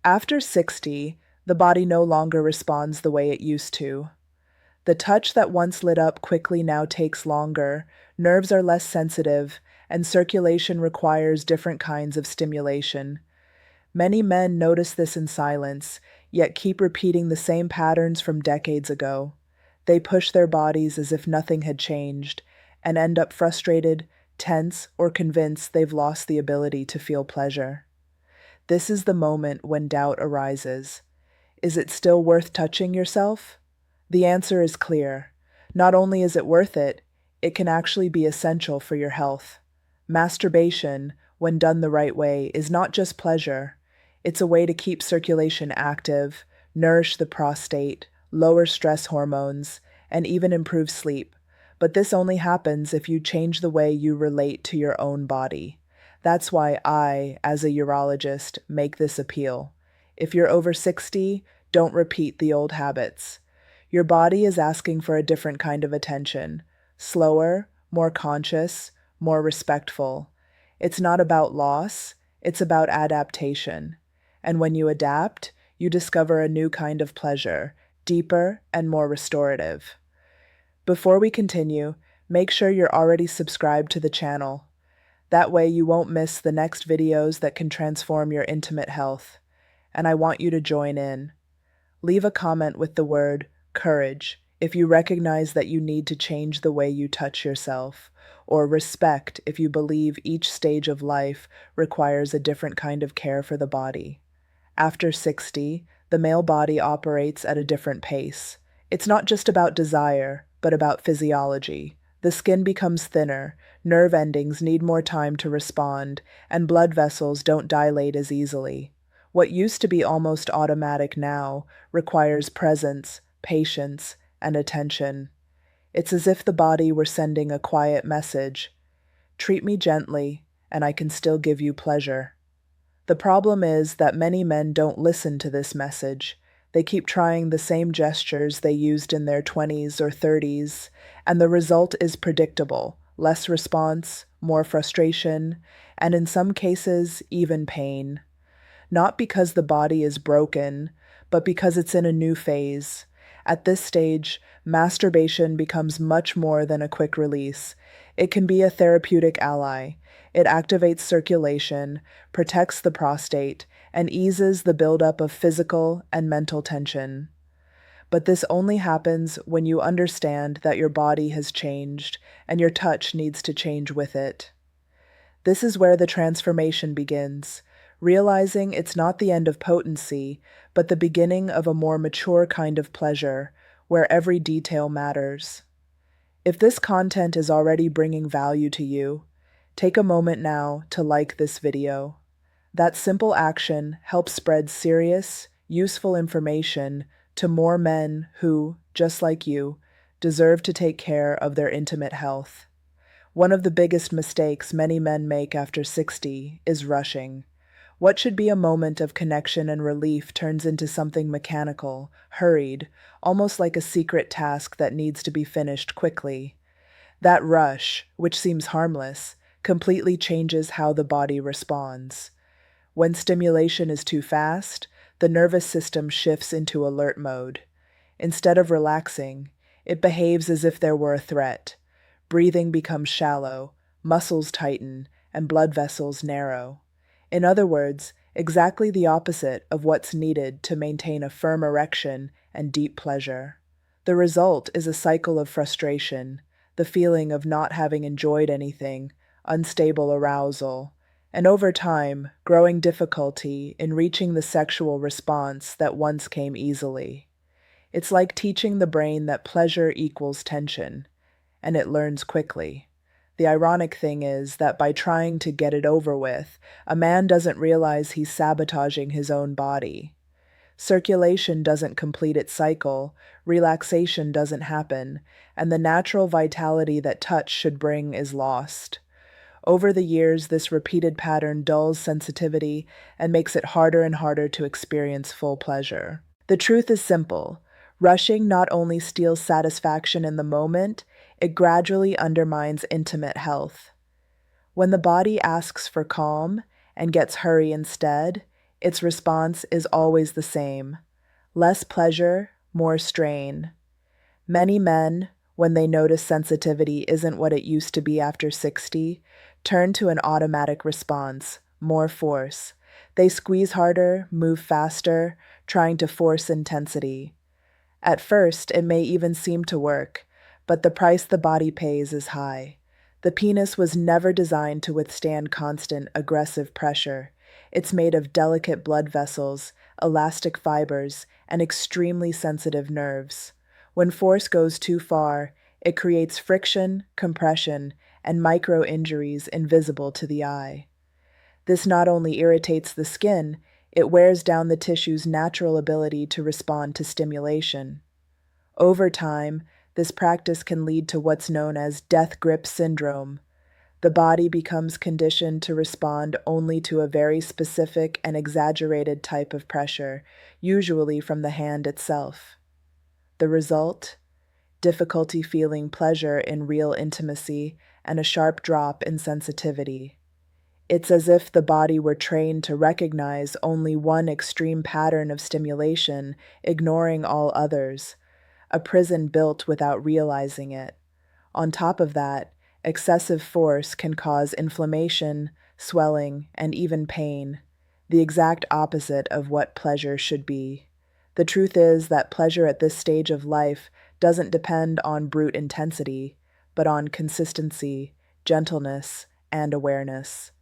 After 60, the body no longer responds the way it used to. The touch that once lit up quickly now takes longer, nerves are less sensitive, and circulation requires different kinds of stimulation. Many men notice this in silence, yet keep repeating the same patterns from decades ago. They push their bodies as if nothing had changed, and end up frustrated, tense, or convinced they've lost the ability to feel pleasure. This is the moment when doubt arises. Is it still worth touching yourself? The answer is clear. Not only is it worth it, it can actually be essential for your health. Masturbation, when done the right way, is not just pleasure. It's a way to keep circulation active, nourish the prostate, lower stress hormones, and even improve sleep. But this only happens if you change the way you relate to your own body. That's why I, as a urologist, make this appeal. If you're over 60, don't repeat the old habits. Your body is asking for a different kind of attention. Slower, more conscious, more respectful. It's not about loss, it's about adaptation. And when you adapt, you discover a new kind of pleasure, deeper and more restorative. Before we continue, make sure you're already subscribed to the channel. That way you won't miss the next videos that can transform your intimate health. And I want you to join in. Leave a comment with the word courage if you recognize that you need to change the way you touch yourself, or respect if you believe each stage of life requires a different kind of care for the body. After 60, the male body operates at a different pace. It's not just about desire, but about physiology. The skin becomes thinner, nerve endings need more time to respond, and blood vessels don't dilate as easily. What used to be almost automatic now requires presence, patience, and attention. It's as if the body were sending a quiet message. Treat me gently, and I can still give you pleasure. The problem is that many men don't listen to this message. They keep trying the same gestures they used in their 20s or 30s, and the result is predictable: less response, more frustration, and in some cases, even pain. Not because the body is broken, but because it's in a new phase. At this stage, masturbation becomes much more than a quick release. It can be a therapeutic ally. It activates circulation, protects the prostate, and eases the buildup of physical and mental tension. But this only happens when you understand that your body has changed and your touch needs to change with it. This is where the transformation begins, realizing it's not the end of potency, but the beginning of a more mature kind of pleasure, where every detail matters. If this content is already bringing value to you, take a moment now to like this video. That simple action helps spread serious, useful information to more men who, just like you, deserve to take care of their intimate health. One of the biggest mistakes many men make after 60 is rushing. What should be a moment of connection and relief turns into something mechanical, hurried, almost like a secret task that needs to be finished quickly. That rush, which seems harmless, completely changes how the body responds. When stimulation is too fast, the nervous system shifts into alert mode. Instead of relaxing, it behaves as if there were a threat. Breathing becomes shallow, muscles tighten, and blood vessels narrow. In other words, exactly the opposite of what's needed to maintain a firm erection and deep pleasure. The result is a cycle of frustration, the feeling of not having enjoyed anything, unstable arousal, and over time, growing difficulty in reaching the sexual response that once came easily. It's like teaching the brain that pleasure equals tension, and it learns quickly. The ironic thing is that by trying to get it over with, a man doesn't realize he's sabotaging his own body. Circulation doesn't complete its cycle, relaxation doesn't happen, and the natural vitality that touch should bring is lost. Over the years, this repeated pattern dulls sensitivity and makes it harder and harder to experience full pleasure. The truth is simple. Rushing not only steals satisfaction in the moment, it gradually undermines intimate health. When the body asks for calm and gets hurry instead, its response is always the same: less pleasure, more strain. Many men, when they notice sensitivity isn't what it used to be after 60, turn to an automatic response: more force. They squeeze harder, move faster, trying to force intensity. At first, it may even seem to work, but the price the body pays is high. The penis was never designed to withstand constant, aggressive pressure. It's made of delicate blood vessels, elastic fibers, and extremely sensitive nerves. When force goes too far, it creates friction, compression, and micro injuries invisible to the eye. This not only irritates the skin, it wears down the tissue's natural ability to respond to stimulation. Over time, this practice can lead to what's known as death grip syndrome. The body becomes conditioned to respond only to a very specific and exaggerated type of pressure, usually from the hand itself. The result? Difficulty feeling pleasure in real intimacy and a sharp drop in sensitivity. It's as if the body were trained to recognize only one extreme pattern of stimulation, ignoring all others, a prison built without realizing it. On top of that, excessive force can cause inflammation, swelling, and even pain, the exact opposite of what pleasure should be. The truth is that pleasure at this stage of life doesn't depend on brute intensity, but on consistency, gentleness, and awareness.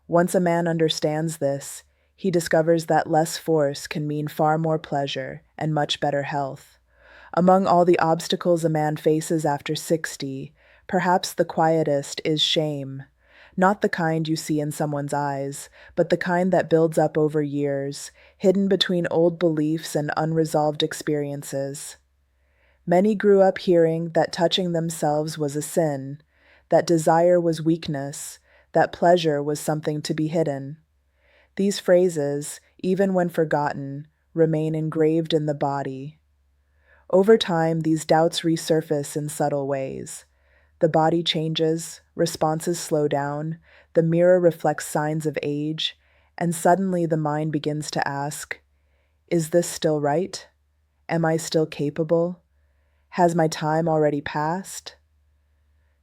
Once a man understands this, he discovers that less force can mean far more pleasure and much better health. Among all the obstacles a man faces after 60, perhaps the quietest is shame. Not the kind you see in someone's eyes, but the kind that builds up over years, hidden between old beliefs and unresolved experiences. Many grew up hearing that touching themselves was a sin, that desire was weakness, that pleasure was something to be hidden. These phrases, even when forgotten, remain engraved in the body. Over time, these doubts resurface in subtle ways. The body changes, responses slow down, the mirror reflects signs of age, and suddenly the mind begins to ask, is this still right? Am I still capable? Has my time already passed?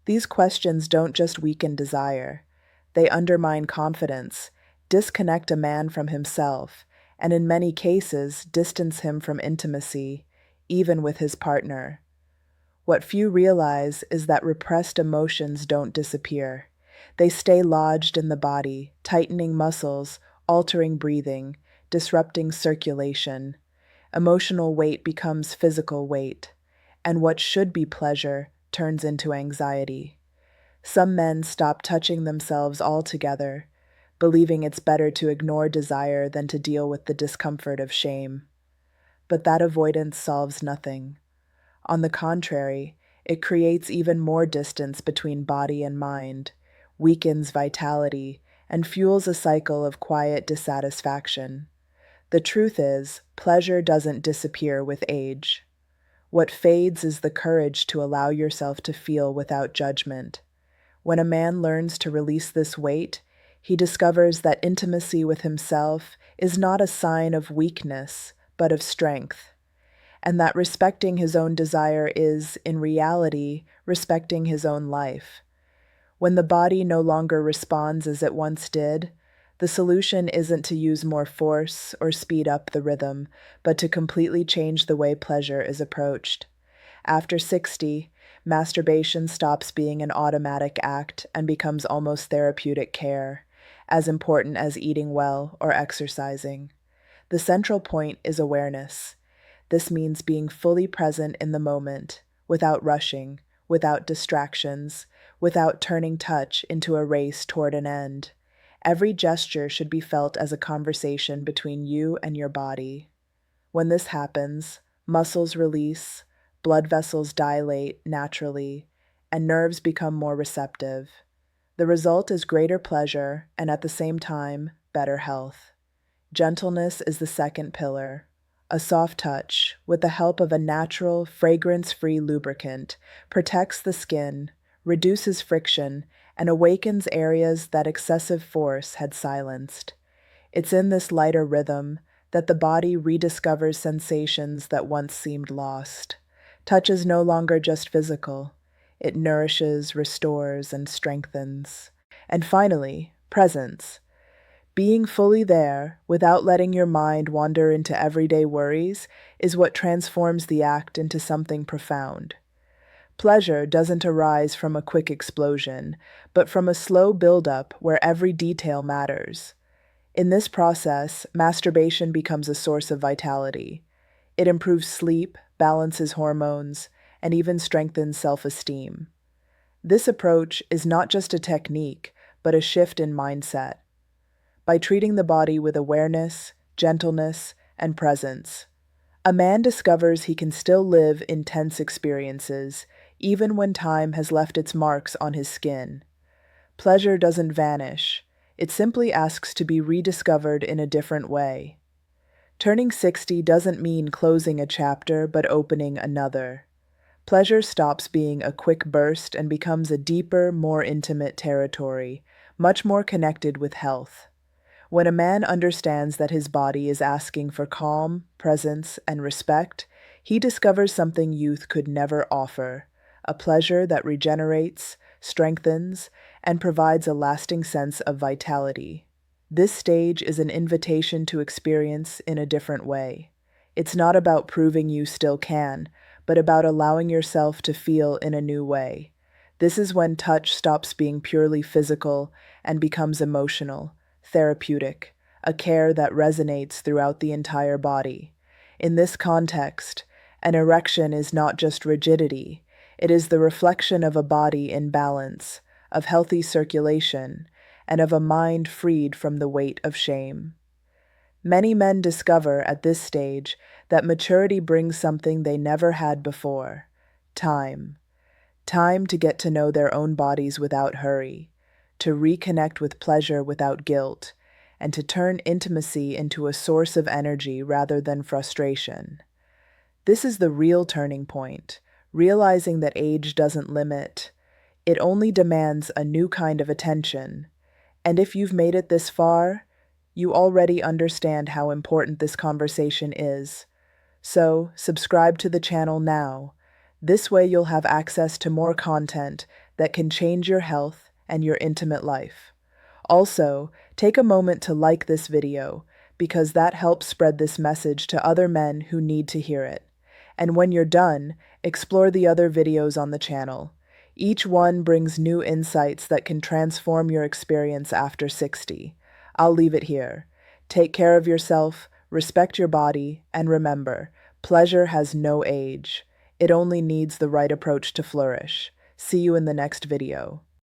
These questions don't just weaken desire. They undermine confidence, disconnect a man from himself, and in many cases distance him from intimacy, even with his partner. What few realize is that repressed emotions don't disappear. They stay lodged in the body, tightening muscles, altering breathing, disrupting circulation. Emotional weight becomes physical weight, and what should be pleasure turns into anxiety. Some men stop touching themselves altogether, believing it's better to ignore desire than to deal with the discomfort of shame. But that avoidance solves nothing. On the contrary, it creates even more distance between body and mind, weakens vitality, and fuels a cycle of quiet dissatisfaction. The truth is, pleasure doesn't disappear with age. What fades is the courage to allow yourself to feel without judgment. When a man learns to release this weight, he discovers that intimacy with himself is not a sign of weakness, but of strength, and that respecting his own desire is, in reality, respecting his own life. When the body no longer responds as it once did, the solution isn't to use more force or speed up the rhythm, but to completely change the way pleasure is approached. After 60, masturbation stops being an automatic act and becomes almost therapeutic care, as important as eating well or exercising. The central point is awareness. This means being fully present in the moment, without rushing, without distractions, without turning touch into a race toward an end. Every gesture should be felt as a conversation between you and your body. When this happens, muscles release, blood vessels dilate naturally, and nerves become more receptive. The result is greater pleasure and at the same time, better health. Gentleness is the second pillar. A soft touch, with the help of a natural, fragrance-free lubricant, protects the skin, reduces friction, and awakens areas that excessive force had silenced. It's in this lighter rhythm that the body rediscovers sensations that once seemed lost. Touch is no longer just physical. It nourishes, restores, and strengthens. And finally, presence. Being fully there, without letting your mind wander into everyday worries, is what transforms the act into something profound. Pleasure doesn't arise from a quick explosion, but from a slow buildup where every detail matters. In this process, masturbation becomes a source of vitality. It improves sleep, balances hormones, and even strengthens self-esteem. This approach is not just a technique, but a shift in mindset. By treating the body with awareness, gentleness, and presence, a man discovers he can still live intense experiences, even when time has left its marks on his skin. Pleasure doesn't vanish. It simply asks to be rediscovered in a different way. Turning 60 doesn't mean closing a chapter, but opening another. Pleasure stops being a quick burst and becomes a deeper, more intimate territory, much more connected with health. When a man understands that his body is asking for calm, presence, and respect, he discovers something youth could never offer, a pleasure that regenerates, strengthens, and provides a lasting sense of vitality. This stage is an invitation to experience in a different way. It's not about proving you still can, but about allowing yourself to feel in a new way. This is when touch stops being purely physical and becomes emotional, therapeutic, a care that resonates throughout the entire body. In this context, an erection is not just rigidity, it is the reflection of a body in balance, of healthy circulation, and of a mind freed from the weight of shame. Many men discover at this stage that maturity brings something they never had before: time. Time to get to know their own bodies without hurry, to reconnect with pleasure without guilt, and to turn intimacy into a source of energy rather than frustration. This is the real turning point, realizing that age doesn't limit. It only demands a new kind of attention. And if you've made it this far, you already understand how important this conversation is. So, subscribe to the channel now. This way you'll have access to more content that can change your health and your intimate life. Also, take a moment to like this video, because that helps spread this message to other men who need to hear it. And when you're done, explore the other videos on the channel. Each one brings new insights that can transform your experience after 60. I'll leave it here. Take care of yourself, respect your body, and remember, pleasure has no age. It only needs the right approach to flourish. See you in the next video.